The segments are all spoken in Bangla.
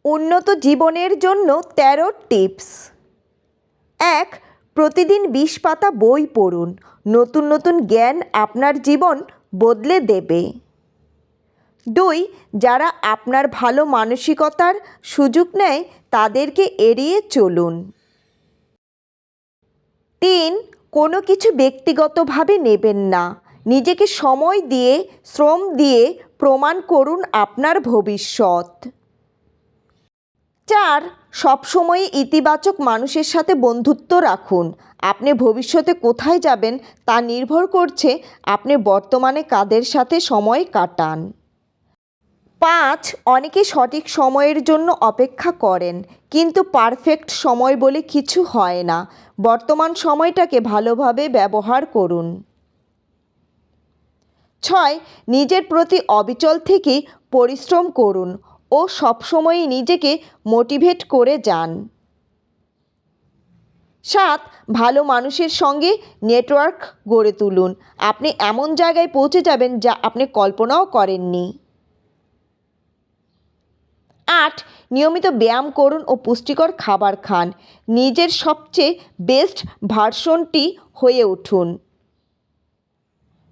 উন্নত জীবনের জন্য ১৩ টিপস। ১. প্রতিদিন ২০ পাতা বই পড়ুন। নতুন নতুন জ্ঞান আপনার জীবন বদলে দেবে। ২. যারা আপনার ভালো মানসিকতার সুযোগ নেয় তাদেরকে এড়িয়ে চলুন। ৩. কোনো কিছু ব্যক্তিগতভাবে নেবেন না। নিজেকে সময় দিয়ে শ্রম দিয়ে প্রমাণ করুন আপনার ভবিষ্যৎ। ৪. সবসময় ইতিবাচক মানুষের সাথে বন্ধুত্ব রাখুন। আপনি ভবিষ্যতে কোথায় যাবেন তা নির্ভর করছে আপনি বর্তমানে কাদের সাথে সময় কাটান। ৫. অনেকে সঠিক সময়ের জন্য অপেক্ষা করেন, কিন্তু পারফেক্ট সময় বলে কিছু হয় না। বর্তমান সময়টাকে ভালোভাবে ব্যবহার করুন। ৬. নিজের প্রতি অবিচল থেকে পরিশ্রম করুন ও সবসময়ই নিজেকে মোটিভেট করে যান। ৭. ভালো মানুষের সঙ্গে নেটওয়ার্ক গড়ে তুলুন। আপনি এমন জায়গায় পৌঁছে যাবেন যা আপনি কল্পনাও করেননি। ৮. নিয়মিত ব্যায়াম করুন ও পুষ্টিকর খাবার খান। নিজের সবচেয়ে বেস্ট ভার্সনটি হয়ে উঠুন।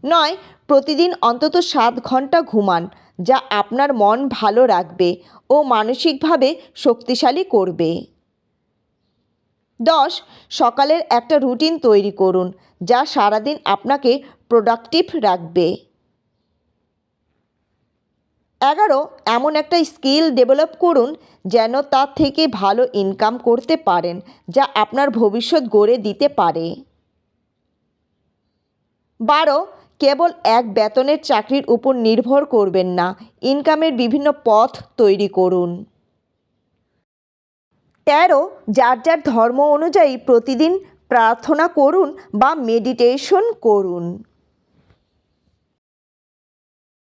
৯. প্রতিদিন অন্তত ৭ ঘন্টা ঘুমান, যা আপনার মন ভালো রাখবে ও মানসিকভাবে শক্তিশালী করবে। ১০. সকালের একটা রুটিন তৈরি করুন যা সারাদিন আপনাকে প্রোডাক্টিভ রাখবে। ১১. এমন একটা স্কিল ডেভেলপ করুন যেন তা থেকে ভালো ইনকাম করতে পারেন, যা আপনার ভবিষ্যৎ গড়ে দিতে পারে। ১২. কেবল এক বেতনের চাকরির উপর নির্ভর করবেন না, ইনকামের বিভিন্ন পথ তৈরি করুন। ১৩. যার যার ধর্ম অনুযায়ী প্রতিদিন প্রার্থনা করুন বা মেডিটেশন করুন।